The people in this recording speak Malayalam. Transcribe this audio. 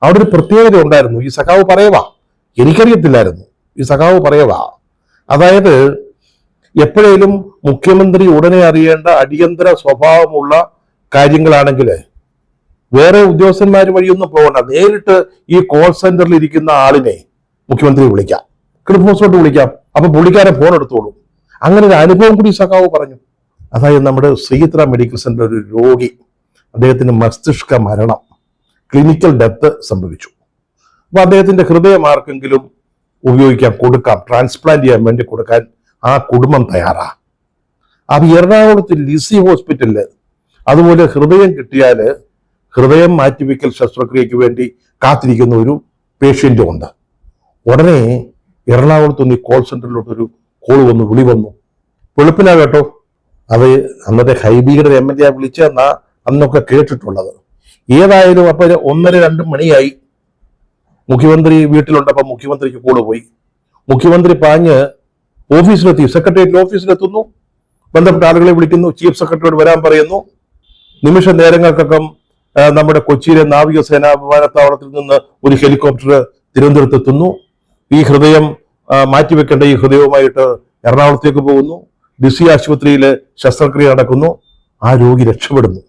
അവിടെ ഒരു പ്രത്യേകത ഉണ്ടായിരുന്നു. ഈ സഖാവ് പറയവാ, എനിക്കറിയത്തില്ലായിരുന്നു. ഈ സഖാവ് പറയവാ, അതായത് എപ്പോഴേലും മുഖ്യമന്ത്രി ഉടനെ അറിയേണ്ട അടിയന്തര സ്വഭാവമുള്ള കാര്യങ്ങളാണെങ്കിൽ വേറെ ഉദ്യോഗസ്ഥന്മാർ വഴിയൊന്നും പോകണ്ട, നേരിട്ട് ഈ കോൾ സെന്ററിൽ ഇരിക്കുന്ന ആളിനെ മുഖ്യമന്ത്രി വിളിക്കാം, ക്ലിഫ് ഹൗസിലോട്ട് വിളിക്കാം, അപ്പൊ പുള്ളിക്കാരൻ ഫോൺ എടുത്തോളൂ. അങ്ങനെ ഒരു അനുഭവം കൂടി സഖാവ് പറഞ്ഞു. അതായത് നമ്മുടെ ശ്രീത്ര മെഡിക്കൽ സെന്റർ ഒരു രോഗി, അദ്ദേഹത്തിന് മസ്തിഷ്ക മരണം, ക്ലിനിക്കൽ ഡെത്ത് സംഭവിച്ചു. അപ്പൊ അദ്ദേഹത്തിന്റെ ഹൃദയം ആർക്കെങ്കിലും ഉപയോഗിക്കാം, കൊടുക്കാം, ട്രാൻസ്പ്ലാന്റ് ചെയ്യാൻ വേണ്ടി കൊടുക്കാൻ ആ കുടുംബം തയ്യാറാ. അപ്പൊ എറണാകുളത്ത് ലിസി ഹോസ്പിറ്റലില് അതുപോലെ ഹൃദയം കിട്ടിയാല് ഹൃദയം മാറ്റിവെക്കൽ ശസ്ത്രക്രിയക്ക് വേണ്ടി കാത്തിരിക്കുന്ന ഒരു പേഷ്യന്റും ഉണ്ട്. ഉടനെ എറണാകുളത്ത് ഈ കോൾ സെന്ററിലോട്ട് ഒരു കോൾ വന്നു, വിളി വന്നു. വെളുപ്പിനാ കേട്ടോ, അത് അന്നത്തെ ഹൈബിയുടെ MLA വിളിച്ചെന്നാ അന്നൊക്കെ കേട്ടിട്ടുള്ളത്. ഏതായാലും അപ്പൊ 1:30-2 മണിയായി. മുഖ്യമന്ത്രി വീട്ടിലുണ്ടപ്പോ മുഖ്യമന്ത്രിക്ക് കോള് പോയി. മുഖ്യമന്ത്രി പാഞ്ഞ് ഓഫീസിലെത്തി, സെക്രട്ടേറിയറ്റ് ഓഫീസിലെത്തുന്നു. ബന്ധപ്പെട്ട ആളുകളെ വിളിക്കുന്നു, ചീഫ് സെക്രട്ടറിയോട് വരാൻ പറയുന്നു. നിമിഷ നേരങ്ങൾക്കകം നമ്മുടെ കൊച്ചിയിലെ നാവികസേന വിമാനത്താവളത്തിൽ നിന്ന് ഒരു ഹെലികോപ്റ്റർ തിരുവനന്തപുരത്ത് എത്തുന്നു. ഈ ഹൃദയം മാറ്റിവെക്കേണ്ട ഈ ഹൃദയവുമായിട്ട് എറണാകുളത്തേക്ക് പോകുന്നു. ലിസി ആശുപത്രിയിൽ ശസ്ത്രക്രിയ നടക്കുന്നു. ആ രോഗി രക്ഷപ്പെടുന്നു.